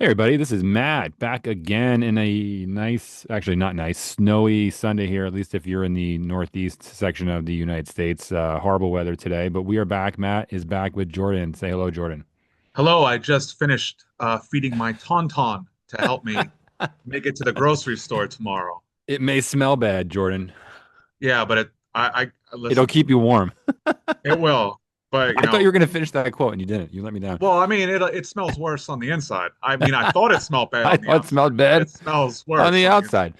Hey everybody, this is Matt back again in a nice, actually not nice, snowy Sunday here, at least if you're in the northeast section of the United States. Horrible weather today, but we are back. Matt is back with Jordan. Say hello, Jordan. Hello, I just finished feeding my Tauntaun to help me make it to the grocery store tomorrow. It may smell bad, Jordan. Yeah, but It'll listen, keep you warm. it will. But I thought you were going to finish that quote and you didn't. You let me down. well, I mean, it smells worse on the inside. I mean, I thought it smelled bad I on the thought it outside, smelled but bad it smells on worse the on the inside. outside.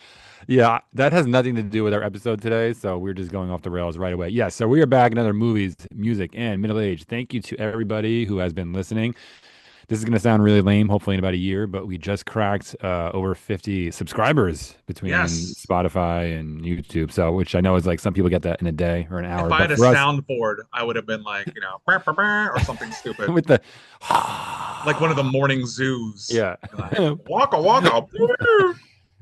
Yeah, that has nothing to do with our episode today, so we're just going off the rails right away. Yeah, so we are back. Another movies, music, and middle age. Thank you to everybody who has been listening. This is going to sound really lame, hopefully in about a year, but we just cracked over 50 subscribers between Yes. Spotify and YouTube. So, which I know is like some people get that in a day or an If hour, I but had a for us, soundboard, I would have been like, "Bah, bah, bah," or something stupid, with the like one of the morning zoos. yeah. Like, waka waka.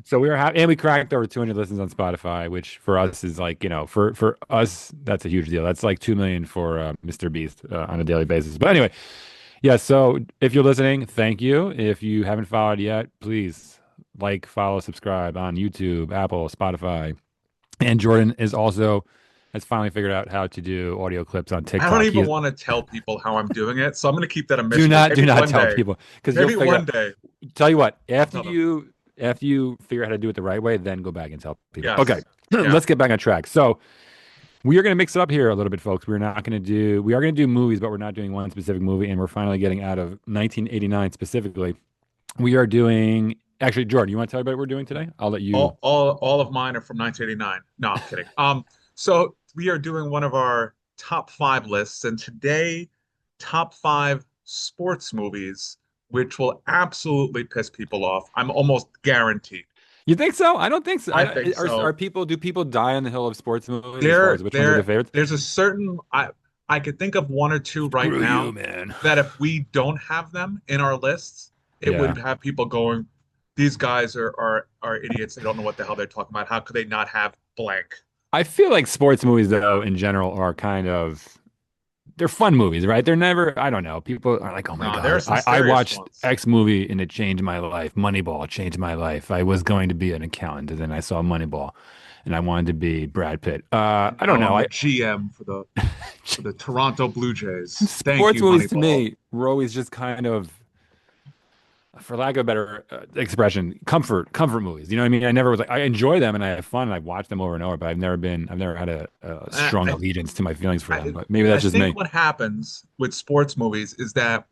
So we were happy, and we cracked over 200 listens on Spotify, which for us is like, for us, that's a huge deal. That's like 2 million for Mr. Beast on a daily basis. But anyway, yeah, so if you're listening, thank you. If you haven't followed yet, please like, follow, subscribe on YouTube, Apple, Spotify. And Jordan is also has finally figured out how to do audio clips on I don't TikTok. He even is, want to tell people how I'm doing it, so I'm going to keep that a do mystery. not do not tell people because you'll Maybe figure one out. day Tell you what, I'll tell them. after you figure out how to do it the right way, then go back and tell people. Okay, Yes. Yeah. let's get back on track. So we are going to mix it up here a little bit, folks. We are going to do movies, but we're not doing one specific movie, and we're finally getting out of 1989 specifically. We are doing actually, Jordan. You want to tell everybody what we're doing today? I'll let you. All of mine are from 1989. No, I'm kidding. So we are doing one of our top five lists, and today, top five sports movies, which will absolutely piss people off. I'm almost guaranteed. You think so? I don't think so. I think Are so. people? Do people die on the hill of sports movies as far There, as which ones are their there, favorites? there's a certain I could think of one or two right Screw you, now man. that if we don't have them in our lists, it Yeah. would have people going, these guys are idiots. They don't know what the hell they're talking about. How could they not have blank? I feel like sports movies, though, in general, are kind of they're fun movies, right? They're never, I don't know. People are like, oh my No, there are God, some I serious watched ones. X movie and it changed my life. Moneyball changed my life. I was going to be an accountant and then I saw Moneyball and I wanted to be Brad Pitt. And I don't now know. I'm the I GM for the Toronto Blue Jays. Thank sports you, movies to Moneyball. me were always just kind of, for lack of a better expression, comfort movies. You know what I mean? I never was like, I enjoy them and I have fun and I watch them over and over, but I've never had a I, strong I, allegiance to my feelings for them. I But maybe I that's just think me. what happens with sports movies is that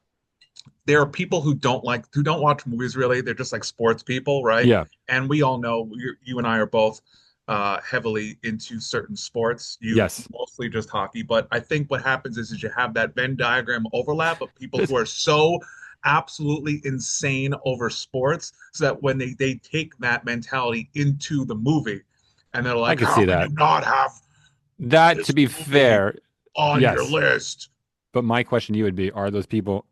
there are people who don't watch movies really. They're just like sports people, right? Yeah. And we all know you and I are both heavily into certain sports. You Yes. mostly just hockey, but I think what happens is you have that Venn diagram overlap of people This, who are so absolutely insane over sports, so that when they take that mentality into the movie, and they're I like, could "How see can you that. not have That, to this be movie fair, on your yes. list?" But my question to you would be, are those people,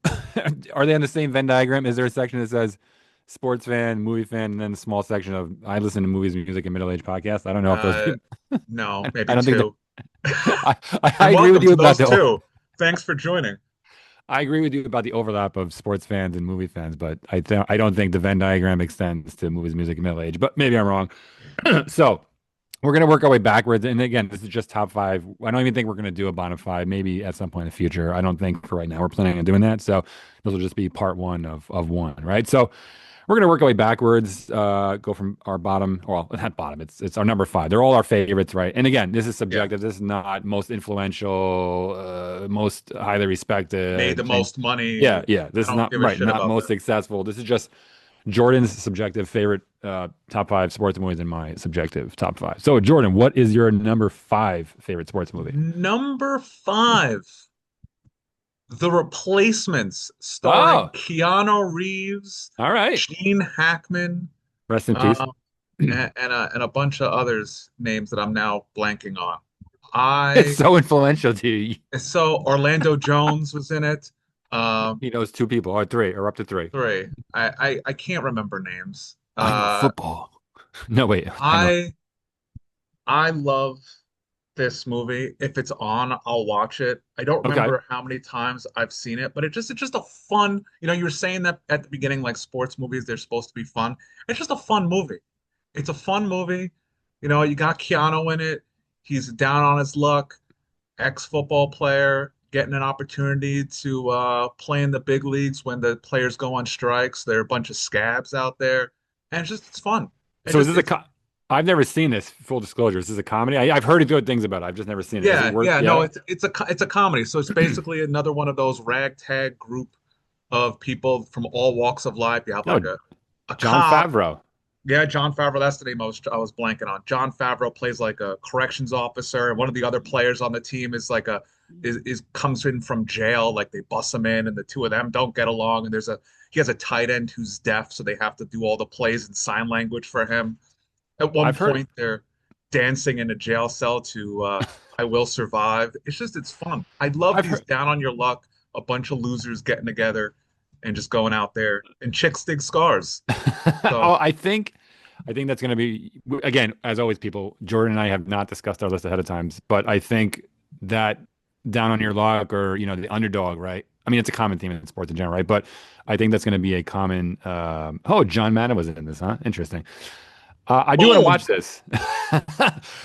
are they on the same Venn diagram? Is there a section that says sports fan, movie fan, and then a small section of I listen to movies, music, and middle-aged podcasts? I don't know if those Uh, people, no, I maybe don't think two. that, I And agree with welcome you to about those the, two. Thanks for joining. I agree with you about the overlap of sports fans and movie fans, but I don't think the Venn diagram extends to movies, music, and middle age, but maybe I'm wrong. So, we're gonna work our way backwards, and again, this is just top five. I don't even think we're gonna do a bottom five. Maybe at some point in the future. I don't think for right now we're planning on doing that. So this will just be part one of one, right? So we're gonna work our way backwards. Go from our bottom, well, not bottom. It's our number five. They're all our favorites, right? And again, this is Yeah. subjective. This is not most influential, most highly Made the respected, and most money. yeah. I This is don't not give a right. shit Not about most that. successful. This is just Jordan's subjective favorite top five sports movies and my subjective top five. So, Jordan, what is your number five favorite sports movie? Number five, The Replacements, starring Oh, Keanu Reeves, all right. Gene Hackman, Rest in peace. uh, and a bunch of others names that I'm now blanking on. It's I so influential to you. so Orlando Jones was in it. He knows two people, or three, or up to three. Three. I can't remember names. I know football. No, wait. I know. I I love this movie. If it's on, I'll watch it. I don't Okay. remember how many times I've seen it, but it's just a fun, you were saying that at the beginning, like sports movies, they're supposed to be fun. It's just a fun movie. It's a fun movie. You got Keanu in it. He's down on his luck, ex-football player, getting an opportunity to play in the big leagues when the players go on strikes. There are a bunch of scabs out there, and it's fun. It So is just this it's I've never seen this. Full disclosure, is this a comedy? I've heard good things about it. I've just never seen it. Is it Yeah, worth? yeah, no, Yeah. it's a comedy. So it's basically another one of those ragtag group of people from all walks of life. You have No, like a John cop. Favreau. Yeah, John Favreau, that's the name I was blanking on. John Favreau plays like a corrections officer, and one of the other players on the team is like a is comes in from jail, like they bus him in, and the two of them don't get along. And he has a tight end who's deaf, so they have to do all the plays in sign language for him. At one I've heard. point, they're dancing in a jail cell to "I Will Survive." It's fun. I love I've these heard. down on your luck, a bunch of losers getting together and just going out there. And chicks dig scars. So Oh, I think that's going to be again, as always. People, Jordan and I have not discussed our list ahead of times, but I think that down on your luck or the underdog, right? I mean, it's a common theme in sports in general, right? But I think that's going to be a common. Oh, John Madden was in this, huh? Interesting. I do want to boom. watch this.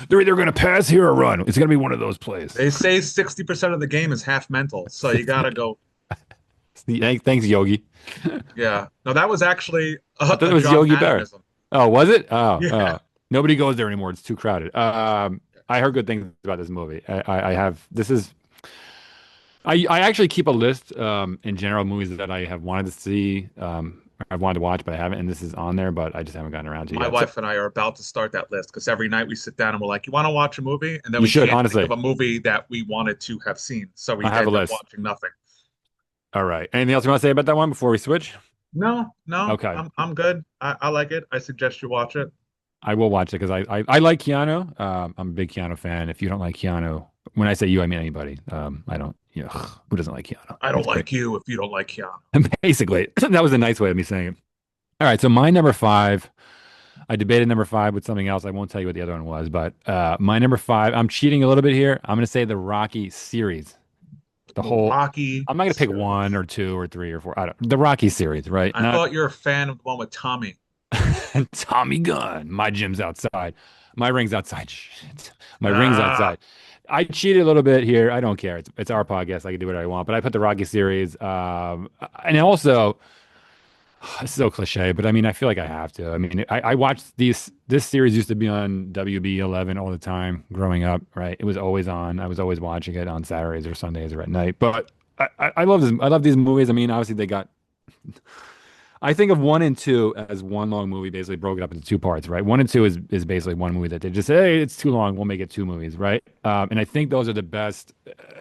They're either going to pass here or run. It's going to be one of those plays. They say 60% of the game is half mental, so you gotta go. Thanks, Yogi. Yeah. No, that was actually I thought a it was John Yogi Berra. Maddenism. Oh, was it? Oh, Yeah. oh. Nobody goes there anymore. It's too crowded. I heard good things about this movie. I have. This is. I actually keep a list in general of movies that I have wanted to see. I've wanted to watch, but I haven't, and this is on there, but I just haven't gotten around to it My yet. So wife and I are about to start that list because every night we sit down and we're like, "You want to watch a movie?" And then you we should can't think honestly. of a movie that we wanted to have seen, so we I have a end up list. watching nothing. All right. Anything else you want to say about that one before we switch? No, no, Okay. I'm good. I like it. I suggest you watch it. I will watch it because I like Keanu. I'm a big Keanu fan. If you don't like Keanu, when I say you, I mean anybody. I don't. Who doesn't like Keanu? I don't It's great. like you if you don't like Keanu. Basically, that was a nice way of me saying it. All right, so my number five, I debated number five with something else. I won't tell you what the other one was, but my number five, I'm cheating a little bit here. I'm going to say the Rocky series. The The whole, Rocky I'm not going to pick one series. or two or three or four. I don't, the Rocky series, right? I Not thought you're a fan of the one with Tommy. Tommy Gunn. My gym's outside. My ring's outside. Shit. My ring's Ah, outside. I cheated a little bit here. I don't care. It's our podcast. I can do whatever I want. But I put the Rocky series. And also, it's so cliche, but I mean, I feel like I have to. I mean, I watched these. This series used to be on WB 11 all the time growing up, right? It was always on. I was always watching it on Saturdays or Sundays or at night. But I love this. I love these movies. I mean, obviously they got. I think of one and two as one long movie, basically broke it up into two parts, right? One and two is basically one movie that they just say, hey, it's too long, we'll make it two movies, right? And I think those are the best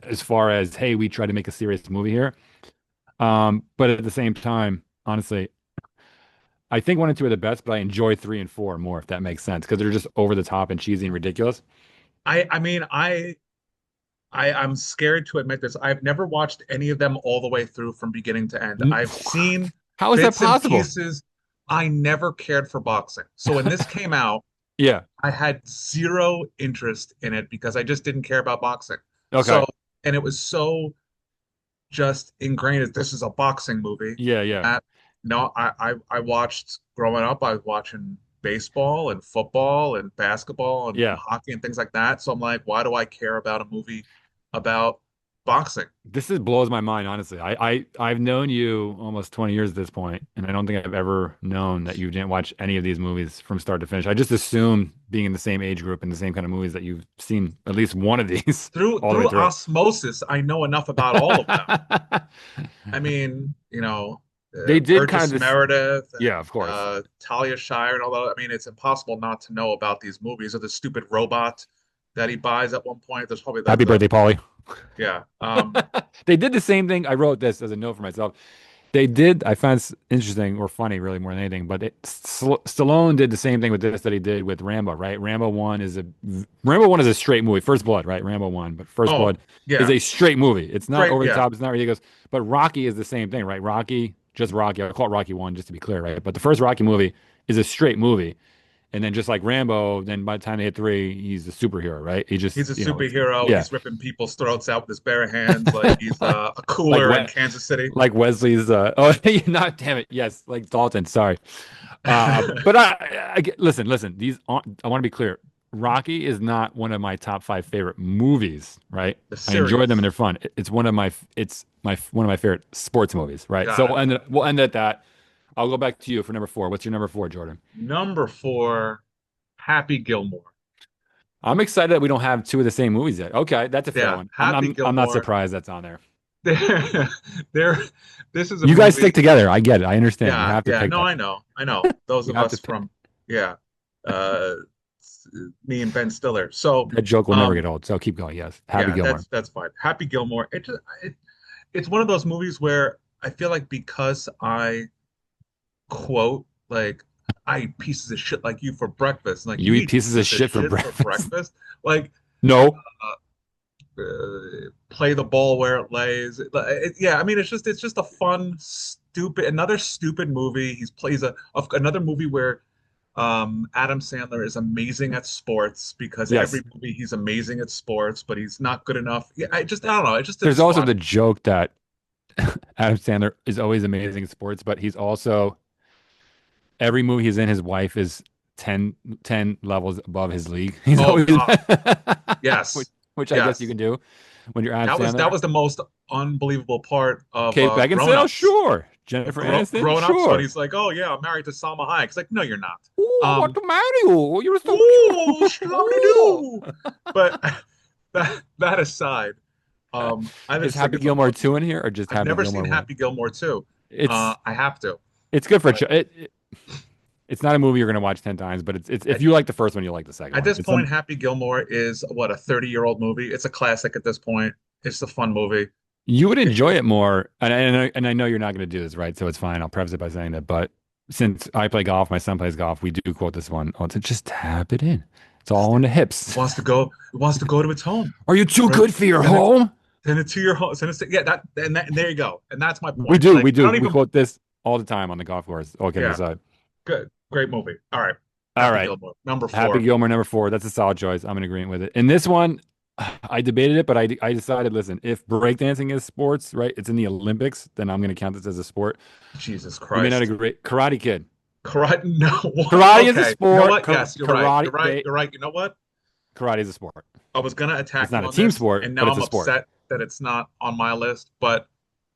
as far as, hey, we try to make a serious movie here. But at the same time, honestly, I think one and two are the best, but I enjoy three and four more, if that makes sense, because they're just over the top and cheesy and ridiculous. I mean, I'm scared to admit this. I've never watched any of them all the way through from beginning to end. N- I've seen How is that bits and possible? pieces. I never cared for boxing. So when this came out, Yeah. I had zero interest in it because I just didn't care about boxing. Okay. So, and it was so just ingrained as this is a boxing movie. Yeah. Yeah. That no, I watched growing up, I was watching baseball and football and basketball and Yeah. hockey and things like that. So I'm like, why do I care about a movie about boxing? This is blows my mind, honestly. I've known you almost 20 years at this point, and I don't think I've ever known that you didn't watch any of these movies from start to finish. I just assume being in the same age group and the same kind of movies that you've seen at least one of these Through all the way through through. osmosis, I know enough about all of them. I mean, They did kind of Burgess this, Meredith and yeah, of course. Talia Shire and all that. I mean, it's impossible not to know about these movies or the stupid robot that he buys at one point. There's probably Happy birthday, Polly. yeah. They did the same thing. I wrote this as a note for myself. They did. I found it interesting or funny, really more than anything. But Stallone did the same thing with this that he did with Rambo, right? Rambo one is a straight movie. First Blood, right? Rambo one, but First Oh, Blood is yeah. a straight movie. It's not Straight, over the yeah. top. It's not ridiculous. But Rocky is the same thing, right? Rocky, just Rocky. I call it Rocky one just to be clear, right? But the first Rocky movie is a straight movie, And then just like Rambo, then by the time they hit three, he's a superhero, right? He just, He's a it's, superhero. yeah, He's ripping people's throats out with his bare hands, like he's a like cooler in what, Kansas City. like Wesley's. Oh, not damn it. Yes, like Dalton. Sorry. But listen. These aren't, I want to be clear. Rocky is not one of my top five favorite movies, right? The I enjoy them and series. they're fun. It's one of my, one of my favorite sports movies, right? So Got it. we'll end at that. I'll go back to you for number four. What's your number four, Jordan? Number four, Happy Gilmore. I'm excited that we don't have two of the same movies yet. Okay, that's a fair Yeah, one. Happy I'm not Gilmore. surprised that's on there. There, there. This is a You guys stick movie. together. I get it. I understand. You Yeah, have to yeah. pick No, that. I know, I know. Those You of have us to pick. from, yeah, uh, me and Ben Stiller. So, That joke will never um, get old. So keep going. Yes, Happy yeah, Gilmore. that's fine. Happy Gilmore. It's one of those movies where I feel like because I quote like I eat pieces of shit like you for breakfast, like You you eat eat pieces of pieces of shit for shit for breakfast. breakfast, like No, play the ball where it lays. Yeah, I mean it's just a fun, stupid, another stupid movie. He's plays another movie where Adam Sandler is amazing at sports because yes. every movie he's amazing at sports, but he's not good enough. Yeah, I don't know. There's It's also fun. the joke that Adam Sandler is always amazing at sports, but he's also every movie he's in, his wife is 10 levels above his league. He's Oh always, God, which, yes, which I guess you yes. can do when you're Adam That Sandler. was the most unbelievable part of Kate Grown Beckinsale, Ups. sure. Jennifer Aniston, Grown Ups when sure. he's like, "Oh yeah, I'm married to Salma Hayek." It's like, "No, you're not." Oh, I want Um, to marry you. You're so Ooh, cute. Scooby-Doo. But that aside, I Is just think Happy it's a Gilmore fun 2 movie. in here or just I've Happy never seen Gilmore 1? Happy Gilmore 2. It's I have to, it's good for but it's not a movie you're gonna watch 10 times, but it's if at, you like the first one, you'll like the second at one. this It's point, Happy Gilmore is what, a 30-year-old movie. It's a classic at this point. It's a fun movie. you would It, enjoy it, it more, and I know you're not gonna do this, right? So it's fine. I'll preface it by saying that, but since I play golf, my son plays golf, we do quote this one. Oh, to just tap it in. It's all on the hips. it wants to go to its home. Are you too Right? good for your Send it, home? send it to your home. Send it to, yeah, and there you go. And that's my We point. do, Like, we I do. don't We even, quote this all the time on the golf course. All kidding yeah, aside. good, great movie. All right, All Happy right. Gilmore, number Happy four. Gilmore number four. That's a solid choice. I'm in agreement with it. In this one, I debated it, but I decided, listen, if breakdancing is sports, right? It's in the Olympics, then I'm going to count this as a sport. Jesus You may not Christ. agree. Karate Kid. Karate, no, what? Karate is a Okay. You know sport. what? Yes, you're right. Karate You're right. they You're right. You know what? karate is a sport. I was gonna It's attack not you a on team this, sport, and but now it's I'm a sport. upset that it's not on my list, but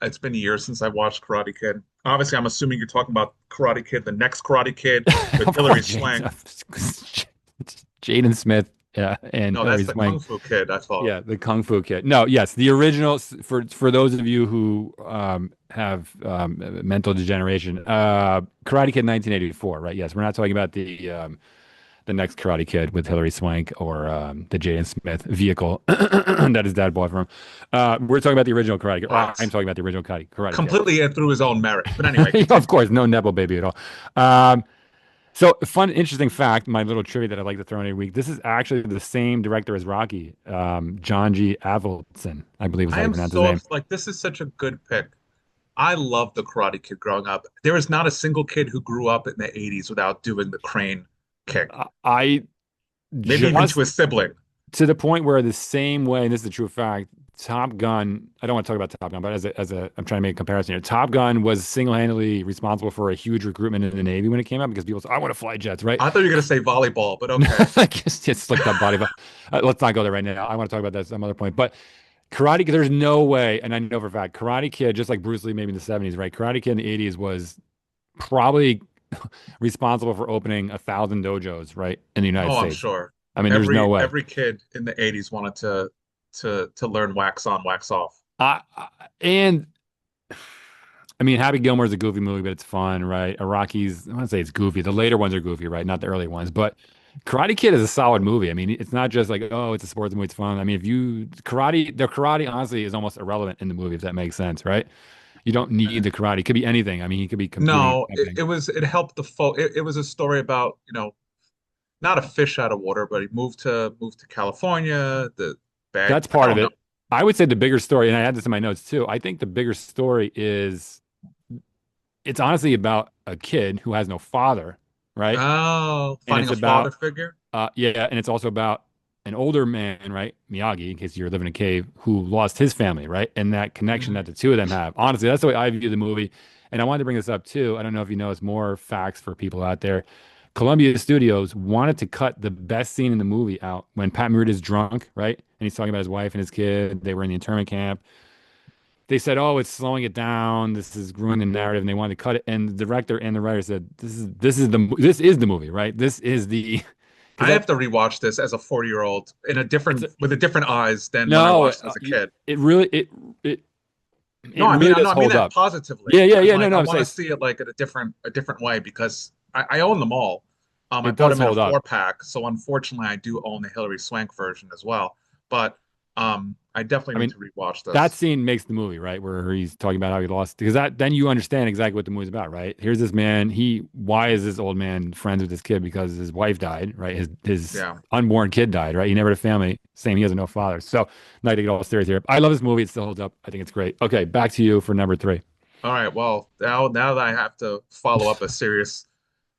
it's been years since I watched Karate Kid. Obviously, I'm assuming you're talking about Karate Kid, the next Karate Kid with Of Hilary course, Swank. Jaden Smith, and No, that's Hilary the Swank. Kung Fu Kid, I thought. Yeah, the Kung Fu Kid. No, yes, the original for those of you who have mental degeneration. Karate Kid 1984, right? Yes, we're not talking about the next Karate Kid with Hilary Swank or the Jaden Smith vehicle that his dad bought for him. We're talking about the original Karate Kid. Wow. I'm talking about the original Karate Kid. Completely and through his own merit. But anyway, Of continue. course, no Nepo baby at all. Um, so, fun, interesting fact, my little trivia that I like to throw in every week. This is actually the same director as Rocky, John G. Avildsen, I believe is I how you am pronounce his so name. like this is such a good pick. I love the Karate Kid growing up. There is not a single kid who grew up in the 80s without doing the crane kick. I Maybe even to just a sibling. to the point where the same way, and this is a true fact, Top Gun, I don't want to talk about Top Gun, but I'm trying to make a comparison here. Top Gun was single-handedly responsible for a huge recruitment in the Navy when it came out because people said, I want to fly jets, right? I thought you were going to say volleyball, but okay. I guess it's slicked up body, but let's not go there right now. I want to talk about that at some other point. But Karate Kid, there's no way, and I know for a fact, Karate Kid, just like Bruce Lee maybe in the 70s, right? Karate Kid in the 80s was probably responsible for opening 1,000 dojos, right, in the United Oh, I'm States. sure. I mean, there's no way. Every kid in the 80s wanted to learn wax on, wax off. And I mean, Happy Gilmore is a goofy movie, but it's fun, right? Rocky's, I want to say it's goofy. The later ones are goofy, right? Not the early ones. But Karate Kid is a solid movie. I mean, it's not just like, oh, it's a sports movie, it's fun. I mean, if you the karate honestly is almost irrelevant in the movie, if that makes sense, right? You don't need the karate. It could be anything. I mean, he could be competing No, in anything. it helped it was a story about, not a fish out of water, but he moved to California, the bad That's I part of don't know. it. I would say the bigger story, and I had this in my notes too. I think the bigger story is it's honestly about a kid who has no father right? Oh, And finding it's a father about figure. yeah, and it's also about an older man, right? Miyagi, in case you're living in a cave, who lost his family, right? And that connection Mhm. that the two of them have. Honestly, that's the way I view the movie. And I wanted to bring this up too. I don't know if you know, it's more facts for people out there. Columbia Studios wanted to cut the best scene in the movie out when Pat Morita's drunk, right? And he's talking about his wife and his kid. They were in the internment camp. They said, "Oh, it's slowing it down. This is ruining the narrative," and they wanted to cut it. And the director and the writer said, this is the movie, right? This is the because I have that to rewatch this as a 40-year-old in a it's different with a different eyes than when I no, watched it as a kid. it really it No, it really no, does I mean hold that up. positively. Yeah, yeah, I'm yeah. No, like, no. I I'm want to saying see it like in a different way because I own them all. I it bought does them in a hold up. 4-pack, so unfortunately, I do own the Hilary Swank version as well. But I definitely I need mean, to rewatch that this. scene makes the movie, right? Where he's talking about how he lost because that then you understand exactly what the movie's about, right? Here's this man, why is this old man friends with this kid? Because his wife died, right? His Yeah. unborn kid died, right? He never had a family. Same, he has no father. So not to get all serious here. I love this movie. It still holds up. I think it's great. Okay, back to you for number three. All right. Well, now that I have to follow up a serious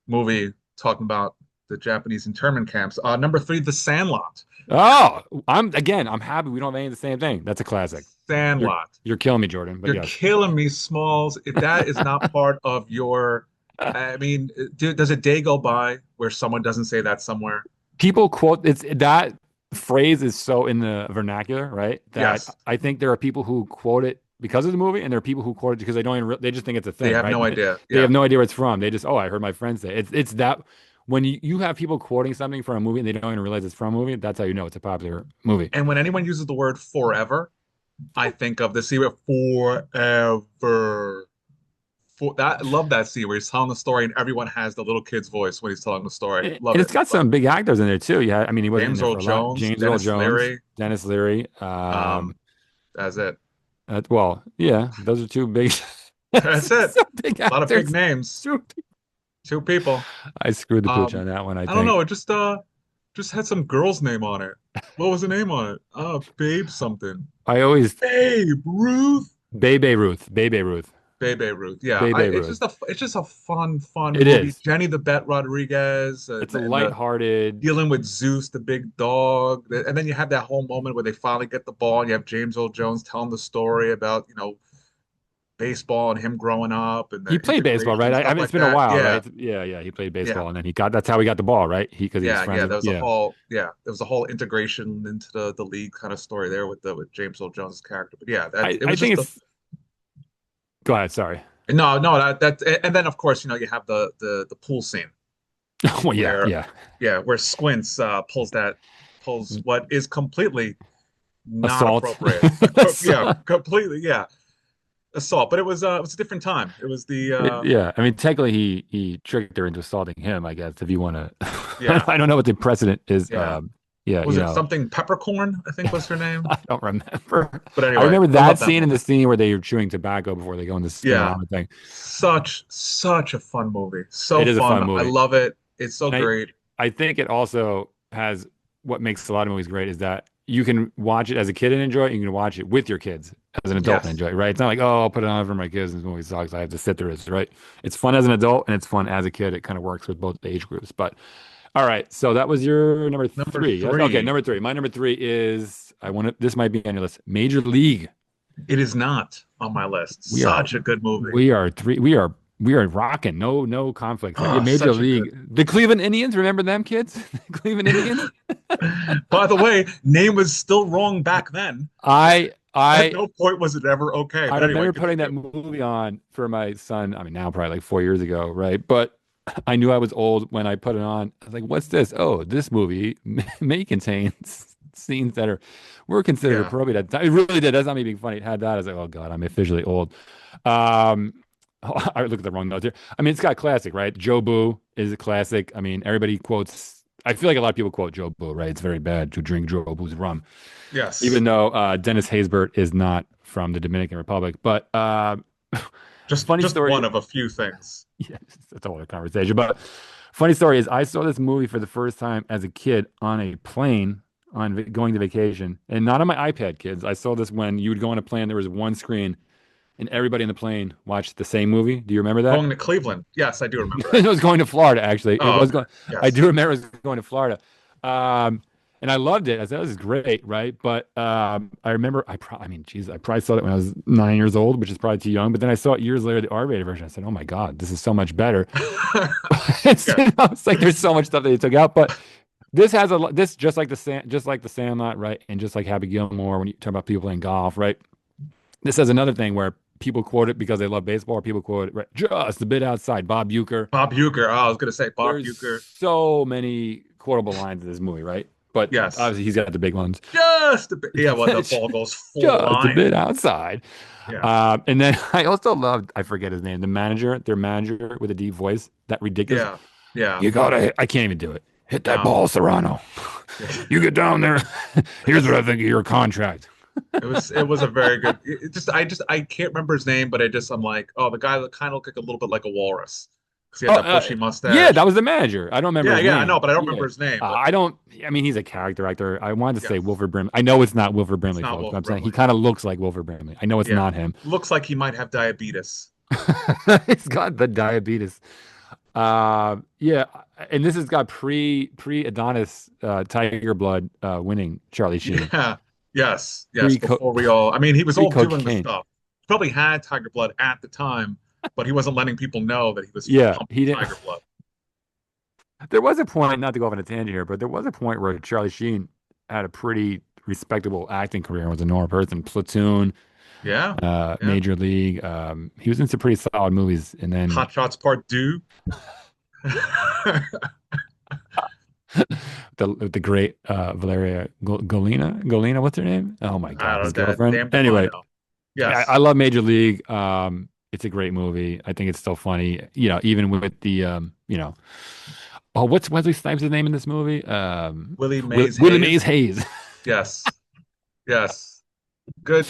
movie talking about the Japanese internment camps, number three, The Sandlot. Oh, I'm happy we don't have any of the same thing. That's a classic. You're Sandlot. you're killing me, Jordan. But You're yes. killing me, Smalls. If that is not part of your, I mean, does a day go by where someone doesn't say that somewhere? People quote it's that phrase is so in the vernacular, right? That Yes, I think there are people who quote it because of the movie, and there are people who quote it because they don't even they just think it's a they thing, have right? no idea. They Yeah. have no idea where it's from. They just, oh, I heard my friend say it. It's that when you have people quoting something from a movie and they don't even realize it's from a movie, that's how you know it's a popular movie. And when anyone uses the word forever, I think of the series forever. For that, love that scene where he's telling the story and everyone has the little kid's voice when he's telling the story. And Love it. it's got Love some big actors in there too. Yeah, I mean he it. wasn't in James there Earl for a lot. Jones, James Earl Dennis Jones, Leary. Dennis Leary. That's it. Well, yeah, those are two big, That's it. some big A lot of big actors. names. Two Two people. I screwed the pooch Um, on that one, I I don't think. know. It just had some girl's name on it. What was the name on it? Babe something. I always Babe Ruth. Bebe Ruth, Bebe Ruth, Babe Ruth. Yeah, Bebe Ruth. it's just a fun It movie. is. Jenny the Bet Rodriguez It's a and the lighthearted. dealing with Zeus, the big dog, and then you have that whole moment where they finally get the ball, and you have James Earl Jones telling the story about baseball and him growing up and He the played baseball, integration right? I stuff mean, it's like been a that. while, Yeah, right? Yeah, yeah. He played yeah. baseball, and then he got. That's how he got the ball, right? Because he was friends Yeah, with. there was a Yeah, whole there was a whole integration into the league kind of story there with with James Earl Jones' character. But yeah, that it I was think just a it's. Go ahead. Sorry. no that and then of course you have the pool scene Well, yeah, where yeah. where Squints pulls what is completely not Assault. appropriate. Yeah, Assault. completely assault. But it was a different time. It was the Yeah, I mean, technically, he tricked her into assaulting him. I guess if you want to, yeah I don't know what the precedent is. yeah Yeah, was it something Peppercorn I think was her name. I don't remember. But I anyway, remember I that love that scene and the movie. scene where they were chewing tobacco before they go in the Yeah, spinorama thing. such a fun movie. So It is a fun. fun I movie, love it. It's so and great. I think it also has what makes a lot of movies great is that you can watch it as a kid and enjoy it. You can watch it with your kids as an adult and Yes. enjoy it. Right? It's not like, oh, I'll put it on for my kids and this movie sucks. I have to sit through it. Right? It's fun as an adult and it's fun as a kid. It kind of works with both age groups. But all right, so that was your number Number three. Yes? Okay, three. number three. My number three is I want to. This might be on your list. Major League. It is not on my list. We are Such a good movie. we are three. We are rocking. No conflicts. Yeah, Oh, Major such a League. good. The Cleveland Indians. Remember them kids? The Cleveland Indians. By the way, name was still wrong back then. I At I no point was it ever okay. I But anyway, remember putting that continue. movie on for my son. I mean, now probably like 4 years ago, right? But I knew I was old when I put it on. I was like, "What's this? Oh, this movie may contain scenes that were considered Yeah. appropriate at the time." It really did. That's not me being funny. It had that. I was like, "Oh God, I'm officially old." Um, I looked at the wrong notes here. I mean, it's got classic, right? Joe Boo is a classic. I mean, everybody quotes. I feel like a lot of people quote Joe Boo, right? It's very bad to drink Joe Boo's rum, even Yes. though Dennis Haysbert is not from the Dominican Republic. But funny Just one story. of a few things. Yes, that's a whole other conversation. But funny story is, I saw this movie for the first time as a kid on a plane going to vacation, and not on my iPad, kids. I saw this when you would go on a plane. There was one screen, and everybody in the plane watched the same movie. Do you remember that? Going to Cleveland. Yes, I do remember It that. was going to Florida, actually. It Oh, was okay. going. I Yes. do remember it was going to Florida, um, and I loved it. I said, "This is great, right?" But I remember, I mean, geez, I probably saw it when I was 9 years old, which is probably too young. But then I saw it years later, the R-rated version. I said, "Oh my God, this is so much better." Yeah. It's like there's so much stuff that they took out, but this has this just like the Sandlot, right? And just like Happy Gilmore, when you talk about people playing golf, right? This has another thing where people quote it because they love baseball, or people quote it right, just a bit outside. Bob Uecker. Bob Uecker. Oh, I was gonna say Bob There's Uecker. so many quotable lines in this movie, right? But Yes. obviously, he's got the big ones. Just a bit. Yeah, well, the ball goes full Just a line. bit outside. Yeah. And then I also loved, I forget his name, the manager, their manager with a deep voice, that ridiculous. Yeah. Yeah. You gotta hit, I can't even do it. Hit that No. ball, Serrano. You get down there. Here's what I think of your contract. It was a very good. I can't remember his name, but I'm like, oh, the guy that kind of looked like a little bit like a walrus because he Oh, had that bushy yeah, mustache. that was the manager. I don't remember Yeah, his yeah, I know, name. but I don't Yeah. remember his name. But I don't, I mean, he's a character actor. I wanted to say yes, Wilford Brimley. I know it's not Wilford it's Brimley, not folks, but Wilford I'm saying he Brimley. kind of looks like Wilford Brimley. I know it's Yeah, not him. looks like he might have diabetes. He's got the diabetes. Yeah, and this has got pre Adonis Tiger Blood winning Charlie Sheen. Yeah, yes, yes. Pre Before we all, I mean, he was pre all doing the cocaine. stuff. Probably had Tiger Blood at the time, but he wasn't letting people know that he was Yeah, pumping he didn't. Tiger Blood. There was a point, not to go off on a tangent here, but there was a point where Charlie Sheen had a pretty respectable acting career and was a normal person. Platoon, Yeah, yeah. Major League. He was in some pretty solid movies, and then Hot Shots Part Two. the great Valeria Golina, what's her name? Oh my I God, his don't know. girlfriend. Damned if I Anyway, know. I Yes. love Major League. It's a great movie. I think it's still funny. Even with the oh, what's Wesley Snipes' name in this movie? Willie Mays Willie Hayes. Mays Hayes. Yes. Yes. Good.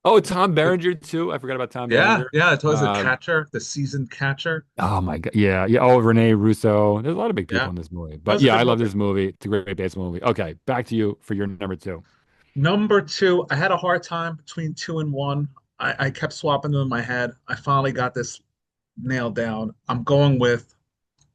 Oh, Tom Berenger too. I forgot about Tom Yeah. Berenger. Yeah. It was a Um, catcher, the seasoned catcher. oh my God, yeah, yeah. Oh, Rene Russo. There's a lot of big people Yeah. in this movie. That But was a yeah, good I love movie. this movie. It's a great baseball movie. Okay, back to you for your number two. Number two, I had a hard time between two and one. I kept swapping them in my head. I finally got this nailed down. I'm going with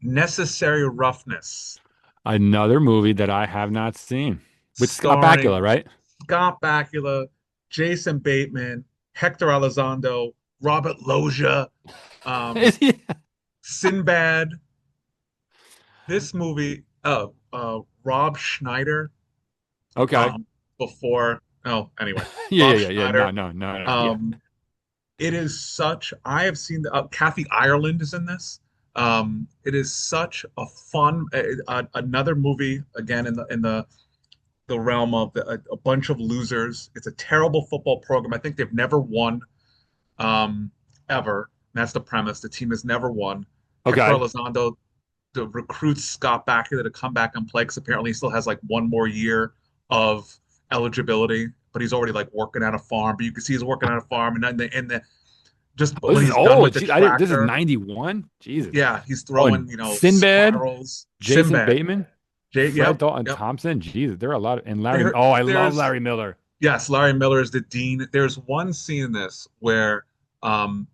Necessary Roughness, Another movie that I have not seen with Scott starring Bakula, right? Scott Bakula, Jason Bateman, Hector Elizondo, Robert Loggia, um, Is he? Sinbad. This movie, Rob Schneider, Okay. um, before, oh, anyway, Yeah, Rob yeah, yeah, yeah. No, Schneider. no, no, no. Yeah. Um, it is such, I have seen Kathy Ireland is in this. It is such a fun, another movie again in the realm of a bunch of losers. It's a terrible football program. I think they've never won, um, ever. And that's the premise. The team has never won. Hector Okay. Elizondo recruits Scott Bakula to come back and play because apparently he still has like one more year of eligibility, but he's already like working at a farm. But you can see he's working at a farm, and then the just Oh, this when is he's done with old. the Gee, I didn't, this is tractor, 91. Jesus. yeah, he's Oh, and throwing Sinbad, spirals. Jason Sinbad, Bateman, Yep, Fred Dalton yep. Thompson. Jesus, there are a lot of, and Larry. There, Oh, I love there's Larry Miller. yes, Larry Miller is the dean. There's one scene in this where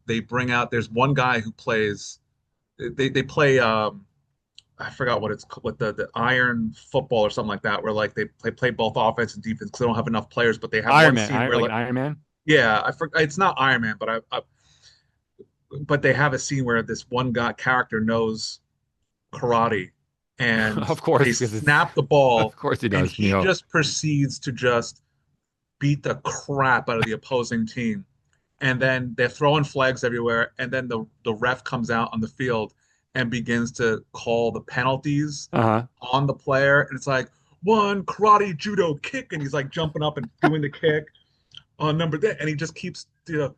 they bring out. There's one guy who plays. They play. I forgot what it's what the iron football or something like that, where like they play both offense and defense because they don't have enough players. But they have Iron one Man, scene where like an like Iron Man. yeah, I forgot it's not Iron Man, but they have a scene where this one guy character knows karate and Of they course, because it's, snap the ball of course he and does. he just proceeds to just beat the crap out of the opposing team. And then they're throwing flags everywhere. And then the ref comes out on the field and begins to call the penalties Uh-huh. on the player. And it's like one karate judo kick. And he's like jumping up and doing the kick on number that. And he just keeps a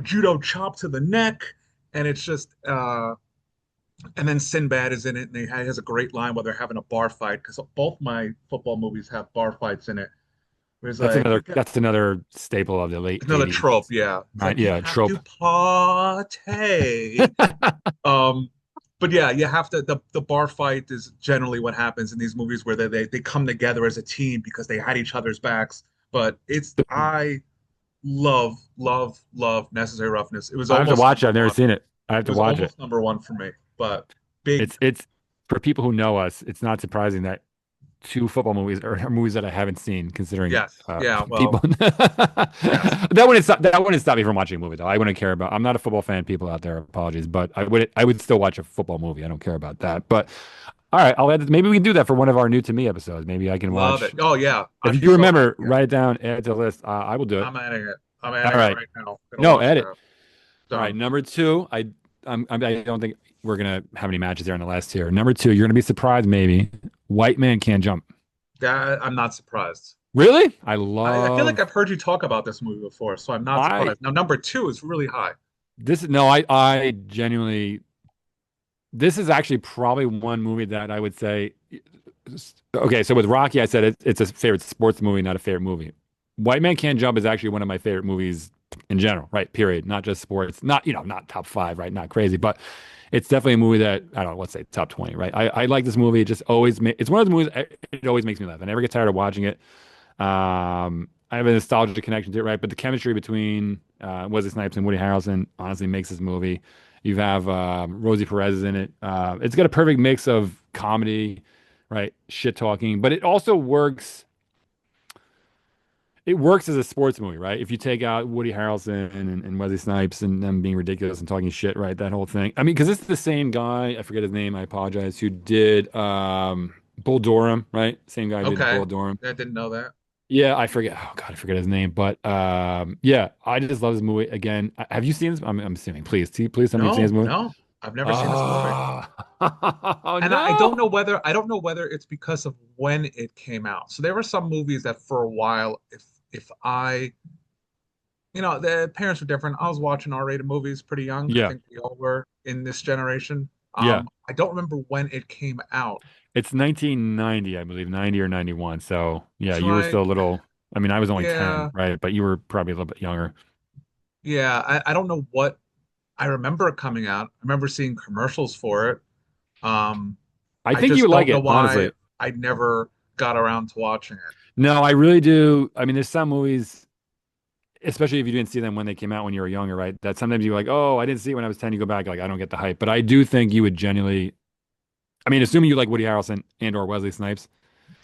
judo chop to the neck. And it's just and then Sinbad is in it, and he has a great line while they're having a bar fight because both my football movies have bar fights in it. Where it's That's like, another that's another staple of the late another 80s. trope, yeah. It's Right? like we Yeah, have to trope. party. Um, but yeah, you have to. The bar fight is generally what happens in these movies where they come together as a team because they had each other's backs. But it's love Necessary Roughness. It was I have to almost watch it. number I've never one. seen it. I have It to was watch it. almost number one for me, but big. It's for people who know us. It's not surprising that two football movies are movies that I haven't seen, considering Yes. Yeah. people. Well, yes. That wouldn't stop me from watching a movie though. I wouldn't care about. I'm not a football fan. People out there, apologies, but I would still watch a football movie. I don't care about that. But all right, I'll add. Maybe we can do that for one of our new to me episodes. Maybe I can Love it. watch. Oh yeah. I'd If be you so happy. remember, Yeah. write it down, add it to the list. I will do it. I'm adding it. I'm All adding it right. right now. Gonna No, watch add it. that. All right, Done. number two. I don't think we're gonna have any matches there on the last tier. Number two, you're gonna be surprised maybe. White Man Can't Jump. That I'm not surprised. Really? I feel like I've heard you talk about this movie before, so I'm not I surprised. Now, number two is really high. this is no, I genuinely this is actually probably one movie that I would say okay, so with Rocky I said it's a favorite sports movie, not a favorite movie. White Man Can't Jump is actually one of my favorite movies in general, right? Period. Not just sports, not not top five, right? Not crazy, but it's definitely a movie that I don't know, let's say top 20, right? I like this movie. It just always it's one of those movies it always makes me laugh. I never get tired of watching it. I have a nostalgia connection to it, right? But the chemistry between Wesley Snipes and Woody Harrelson honestly makes this movie. You have Rosie Perez is in it. It's got a perfect mix of comedy, right? Shit talking, but it also works. It works as a sports movie, right? If you take out Woody Harrelson and Wesley Snipes and them being ridiculous and talking shit, right? That whole thing. I mean, because it's the same guy. I forget his name. I apologize. Who did Bull Durham, right? Same guy who did Okay, Bull Durham. I didn't know that. Yeah, I forget. Oh God, I forget his name. But yeah, I just love this movie. Again, have you seen this? I'm assuming. Please tell me you've seen this No, movie. no, I've never seen this movie. Oh, oh And I don't no. know whether it's because of when it came out. So there were some movies that for a while, if I, the parents were different. I was watching R-rated movies pretty young. I Yeah, think we all were in this generation. yeah. I don't remember when it came out. It's 1990, I believe, 90 or 91. So yeah, So you were still a little. I mean, I was only 10, yeah, right? But you were probably a little bit younger. yeah. I don't know what I remember it coming out. I remember seeing commercials for it. Um, I I think you just would like don't know it, why honestly. I never got around to watching it. No, I really do. I mean, there's some movies, especially if you didn't see them when they came out when you were younger, right? That sometimes you're like, oh, I didn't see it when I was 10. You go back, like, I don't get the hype. But I do think you would genuinely, I mean, assuming you like Woody Harrelson and or Wesley Snipes,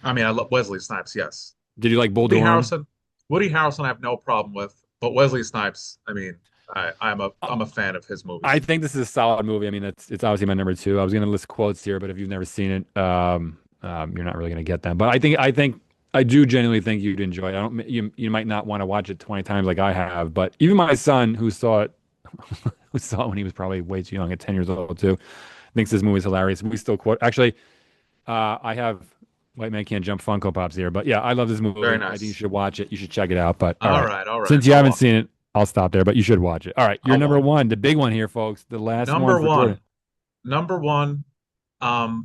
I mean, I love Wesley Snipes, yes. did you like Bull Woody Durham? Harrelson, Woody Harrelson, I have no problem with, but Wesley Snipes, I mean, I'm a fan of his I movies. think this is a solid movie. I mean, it's obviously my number two. I was gonna list quotes here, but if you've never seen it, you're not really gonna get them. But I think I do genuinely think you'd enjoy it. I don't you might not want to watch it 20 times like I have, but even my son who saw it who saw it when he was probably way too young at 10 years old too, thinks this movie is hilarious. We still quote actually, I have White Man Can't Jump Funko Pops here, but yeah, I love this Very movie. I think you nice. should watch it. You should check it out. But all All right, right, all right. since you haven't I'll seen it, I'll stop there. But you should watch it. All right, you're I'll number watch. one, the big one here, folks. The last one Number for Jordan. one, number one.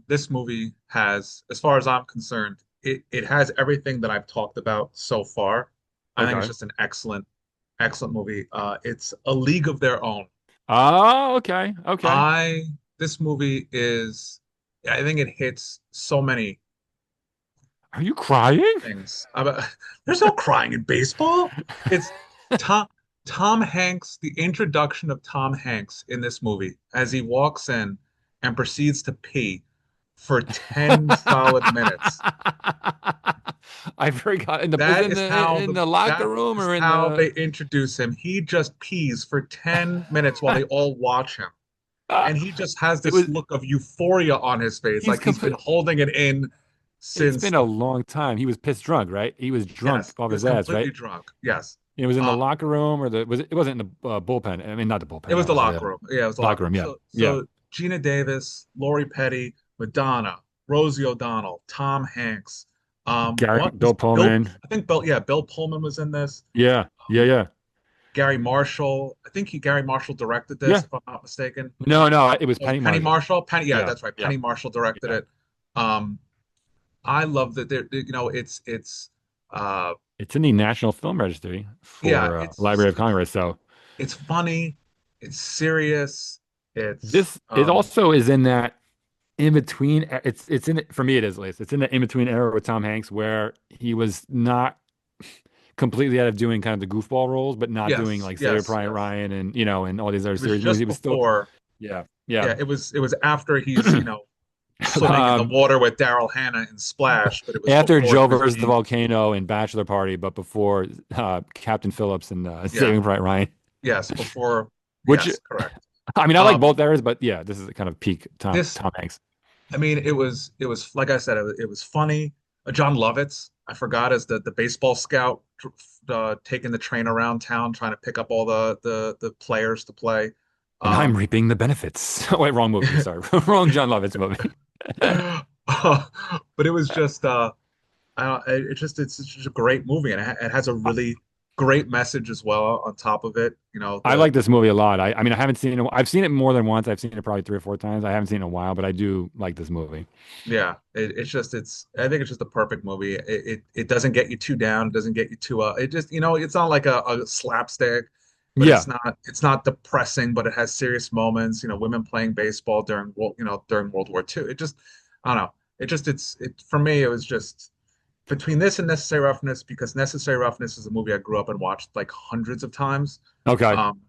This movie has, as far as I'm concerned, it has everything that I've talked about so far. I think it's Okay. just an excellent movie. It's A League of Their Own. Oh, okay, okay. I This movie is, I think it hits so many Are you crying? things. There's no crying in baseball. It's Tom Tom Hanks, the introduction of Tom Hanks in this movie as he walks in and proceeds to pee for 10 solid minutes. I forgot. Is it That is how in the locker that room is or in how the? they introduce him. He just pees for 10 minutes while they all watch him. And he just has It this was. look of euphoria on his face, He's like he's been complete. holding it in It's since, been a long time. He was pissed drunk, right? He was drunk yes, off he his was ass, completely right? drunk. Yes. It was in the Uh, locker room or the was it? It wasn't in the bullpen. I mean, not the it bullpen, was the obviously. The locker room. Yeah, it was the locker locker room. room. Yeah, yeah. So Gina Davis, Lori Petty, Madonna, Rosie O'Donnell, Tom Hanks. Gary, What was Bill Bill? Pullman. I think Bill. Yeah, Bill Pullman was in this. Yeah, yeah, Um, yeah, Gary Marshall. I think Gary Marshall directed this, yeah. if I'm not mistaken. No, no, it was Oh, Penny Penny Marshall. Marshall. Penny. Yeah, Yeah, that's right. yeah, Penny Marshall directed yeah. it. Um, I love that. It's. Uh, It's in the National Film Registry yeah, for Library of Congress. So it's funny. It's serious. It's this it also is in that in between. It's in it for me. It is at least. It's in the in between era with Tom Hanks where he was not. completely out of doing kind of the goofball roles, but not doing Yes, like Saving yes, Private yes. Ryan and and all these other It was serious movies. He just was still before. yeah yeah. Yeah, it was after he's, swimming in the um, water with Daryl Hannah in Splash, but it was After before he Joe was versus the being, volcano and Bachelor Party, but before Captain Phillips and yeah, Saving Private Ryan. yes, before, Which yes, correct. I mean, I like Um, both eras, but yeah, this is kind of peak this, Tom Hanks. I mean, it was like I said, it was funny. John Lovitz, I forgot, as the baseball scout, taking the train around town trying to pick up all the players to play. And I'm Um, reaping the benefits. Wait, wrong movie. Sorry, wrong John Lovitz movie. but it was just I don't, it's just a great movie, and it has a really great message as well on top of it. I like this movie a lot. I mean, I haven't seen it. I've seen it more than once. I've seen it probably 3 or 4 times. I haven't seen it in a while, but I do like this movie. Yeah, I think it's just a perfect movie. It doesn't get you too down. It doesn't get you too it just, it's not like a slapstick, but Yeah. it's not depressing, but it has serious moments. Women playing baseball during World War II. It just, I don't know. It for me, it was just between this and Necessary Roughness, because Necessary Roughness is a movie I grew up and watched like hundreds of times. Okay. Um,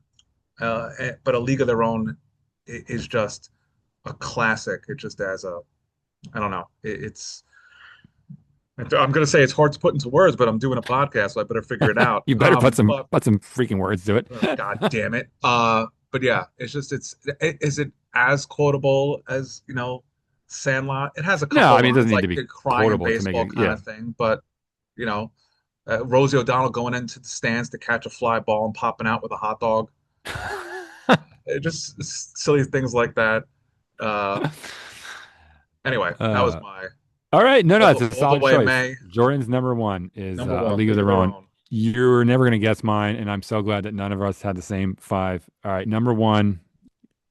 but A League of Their Own is just a classic. It just as a I don't know. I'm gonna say it's hard to put into words, but I'm doing a podcast, so I better figure it out. You better But put some freaking words to it. God damn it. But yeah, is it as quotable as, Sandlot? It has a No, couple I of mean it doesn't lines need like to be the crying quotable to make baseball it. kind Yeah. of thing, but you know, Rosie O'Donnell going into the stands to catch a fly ball and popping out with a hot dog. It just silly things like that. Uh, anyway, that was Uh, my all right. No, all no, it's the a all the solid way choice. May. Jordan's number one is Number A one, League of League of Their Their Own. Own. You're never gonna guess mine, and I'm so glad that none of us had the same five. All right, number one,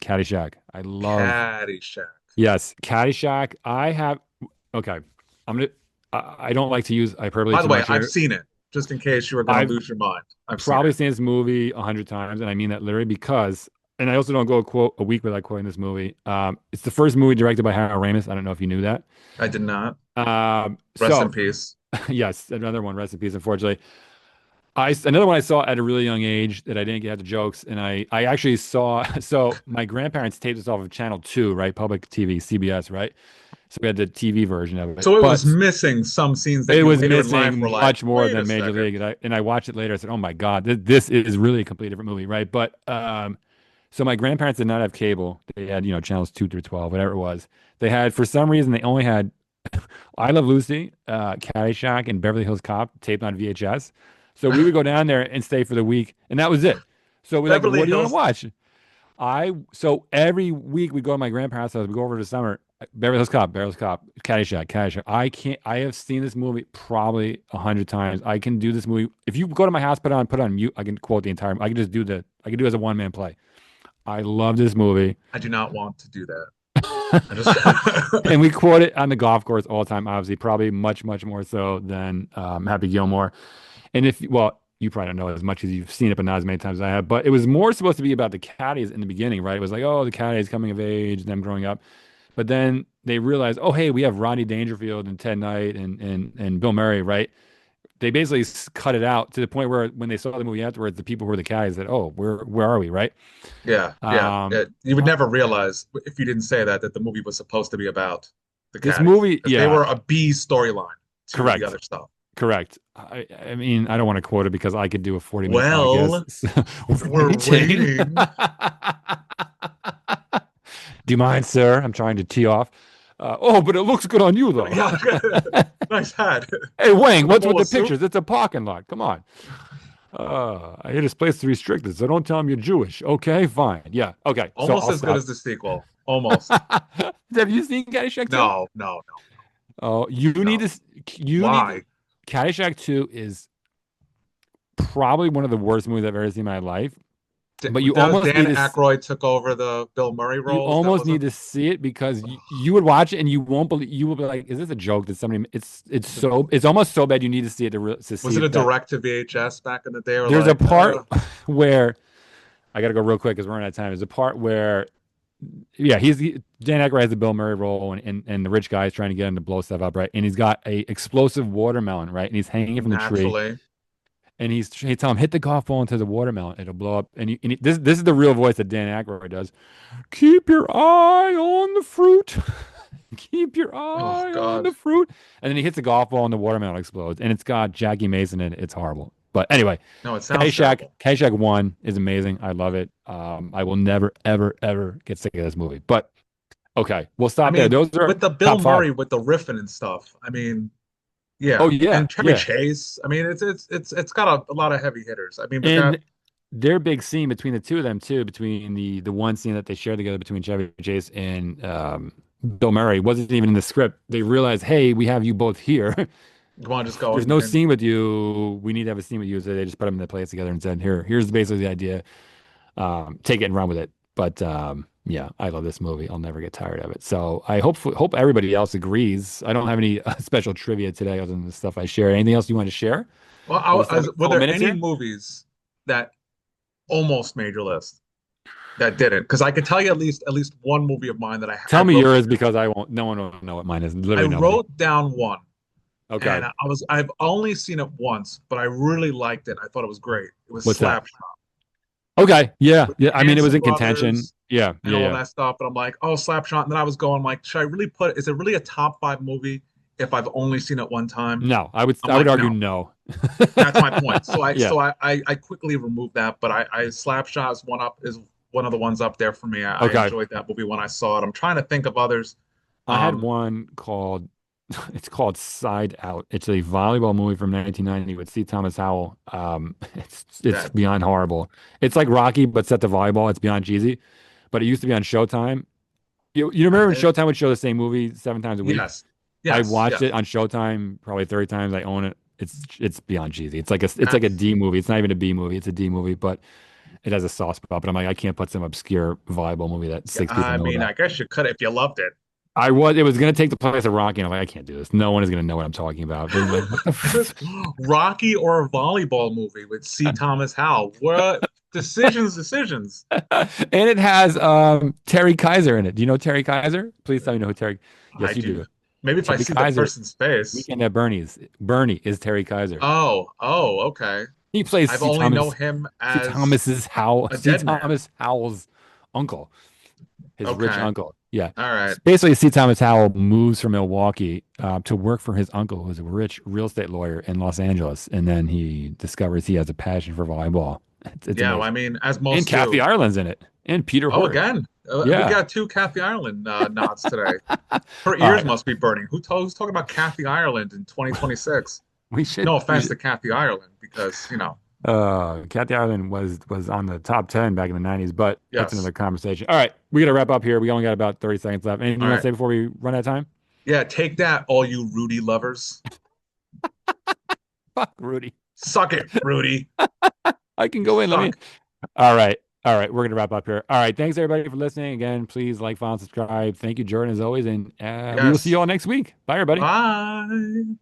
Caddyshack. I love Caddyshack. yes, Caddyshack. Okay. I don't like to use hyperbole By the too way, much I've here. seen it, just in case you were going to I've lose your mind. I've seen probably it. seen this movie 100 times, and I mean that literally because, and I also don't go a week without quoting this movie. It's the first movie directed by Harold Ramis. I don't know if you knew that. I did not. Rest in So peace. yes, another one. Rest in peace. Unfortunately, another one I saw at a really young age that I didn't get the jokes, and I actually saw. So my grandparents taped this off of Channel Two, right, public TV, CBS, right. So we had the TV version of it, So it was but missing some scenes that it you was later in life were missing like, much more wait a than Major second. League, and I watched it later. I said, "Oh my God, this is really a completely different movie, right?" But so my grandparents did not have cable. They had channels 2 through 12, whatever it was. They had for some reason they only had I Love Lucy, Caddyshack, and Beverly Hills Cop taped on VHS. So we would go down there and stay for the week, and that was it. So we're like, Beverly "What do you want to Hills. watch?" So every week we go to my grandparents' house. We go over to summer. Beverly Hills Cop, Caddyshack, Caddyshack. I can't. I have seen this movie probably 100 times. I can do this movie. If you go to my house, put on mute. I can quote the entire. I can just do the. I can do it as a one man play. I love this movie, I do not want to do that. I just and we quote it on the golf course all the time. Obviously, probably much more so than Happy Gilmore. And if well, you probably don't know as much as you've seen it, but not as many times as I have. But it was more supposed to be about the caddies in the beginning, right? It was like, oh, the caddies coming of age, them growing up. But then they realized, oh, hey, we have Rodney Dangerfield and Ted Knight and Bill Murray, right? They basically cut it out to the point where when they saw the movie afterwards, the people who were the caddies said, oh, where are we, right? yeah, yeah, Um, yeah. You would never realize if you didn't say that the movie was supposed to be about the this caddies, movie, because they yeah, were a B storyline to the correct. other stuff. Correct. I mean, I don't want to quote it because I could do a 40-minute Well, podcast. we're Waiting. waiting. Do you mind, sir? I'm trying to tee off. Oh, but it looks good on you, though. Yeah, nice hat. Hey, Wang, A what's bowl with the of soup. pictures? It's a parking lot. Come on. I hear this place is restricted, so don't tell him you're Jewish. Okay, fine. Yeah. Okay. So Almost I'll as good stop. as the sequel. Almost. Have you seen Caddyshack 2? No, no, Oh, you need no. to. You need to. Why? Caddyshack 2 is probably one of the worst movies I've ever seen in my life. But That was Dan Aykroyd took over the Bill Murray you roles. That almost was need him. to see it because you would watch it and you won't believe you will be like, is this a joke that somebody? It's almost so bad you need to see it to Was see it a that direct to VHS back in the day? Or there's a like, part where I got to go real quick because we're running out of time. There's a part where yeah, Dan Aykroyd has the Bill Murray role and the rich guy is trying to get him to blow stuff up, right? And he's got a explosive watermelon, right? And he's hanging it from the tree. naturally. and he's telling him hit the golf ball into the watermelon, it'll blow up. This is the real voice that Dan Aykroyd does. Keep your eye on the fruit. Keep your Oh eye on God. the fruit. And then he hits the golf ball and the watermelon explodes. And it's got Jackie Mason in it. It's horrible. But anyway, No, it sounds Caddyshack, terrible. Caddyshack 1 is amazing. I love it. I will never, ever, ever get sick of this movie. But okay, we'll I stop there. mean, Those are with the Bill top five. Murray with the riffing and stuff. I mean, Oh, yeah, yeah. and Chevy Yeah. Chase. I mean, it's got a lot of heavy hitters. I mean, we got And their big scene between the two of them, too, between the one scene that they share together between Chevy Chase and Bill Murray, wasn't even in the script. They realized, hey, we have you both here. you want to just go There's and, no and scene with you. We need to have a scene with you. So they just put them in the place together and said, here's basically the idea. Take it and run with it. But yeah, I love this movie. I'll never get tired of it. So I hope everybody else agrees. I don't have any special trivia today other than the stuff I share. Anything else you want to share? well, While we still have a were couple there minutes any here. movies that almost made your list that didn't? Because I could tell you at least one movie of mine that I Tell me wrote yours because I won't. No one will know what mine is. I Literally nobody. wrote down one, Okay, and I've only seen it once, but I really liked it. I thought it was great. It was what's that? Slapshot Okay, yeah, with yeah. the I mean, it was Hanson in contention. brothers Yeah, and yeah, all yeah. that stuff. But I'm like, oh, Slapshot. And then I was going like, should I really put? Is it really a top five movie if I've only seen it one time? No, I would. I'm I would like, argue no. no. That's my point. So I Yeah. so I quickly removed that, but I Slapshot is one of the ones up there for me. I Okay. enjoyed that movie when I saw it. I'm trying to think of others. I had Um, one called. It's called Side Out. It's a volleyball movie from 1990 with C. Thomas Howell. It's that beyond horrible. It's like Rocky, but set to volleyball. It's beyond cheesy. But it used to be on Showtime. You remember when uh, Showtime would show the same movie 7 times a week? yes, I yes, watched yes. it on Showtime probably 30 times. I own it. It's beyond cheesy. It's like a That's D movie. It's not even a B movie. It's a D movie, but it has a soft spot. But I'm like, I can't put some obscure volleyball movie that yeah, six people I know mean, about. I guess you could if you loved it. It was gonna take the place of Rocky, and I'm like, I can't do this. No one is gonna know what I'm talking about. They're like, what the Rocky or a volleyball movie with C. Thomas Howell. What decisions? And it has Terry Kaiser in it. Do you know Terry Kaiser? Please tell me you know who Terry. I Yes, you do. do. Maybe if I Terry see the Kaiser, person's face. Weekend at Bernie's. Bernie is Terry Kaiser. Oh, okay. He plays I've only know him as a C. dead man. Thomas Howell's uncle, his rich Okay. uncle. Yeah. All right. Basically, C. Thomas Howell moves from Milwaukee to work for his uncle, who's a rich real estate lawyer in Los Angeles, and then he discovers he has a passion for volleyball. It's Yeah, well, amazing. I mean, as And most Kathy do. Ireland's in it, and Peter Oh, Horth. again, we Yeah. got two Kathy Ireland nods today. Her All ears right. must be burning. Who's talking about Kathy Ireland in 2026? We should. No We offense should. to Kathy Ireland, because Kathy Ireland was on the top 10 back in the 90s, but that's yes. another conversation. All right, we got to wrap up here. We only got about 30 seconds left. Anything All you want to right. say before we run out of time? Yeah, take that, all you Rudy lovers. Fuck Rudy. Suck it, Rudy. I can You go in. Let me. suck. All right. All right. We're gonna wrap up here. All right. Thanks everybody for listening. Again, please like, follow, and subscribe. Thank you, Jordan, as always, and we will see you Yes. all next week. Bye, everybody. Bye.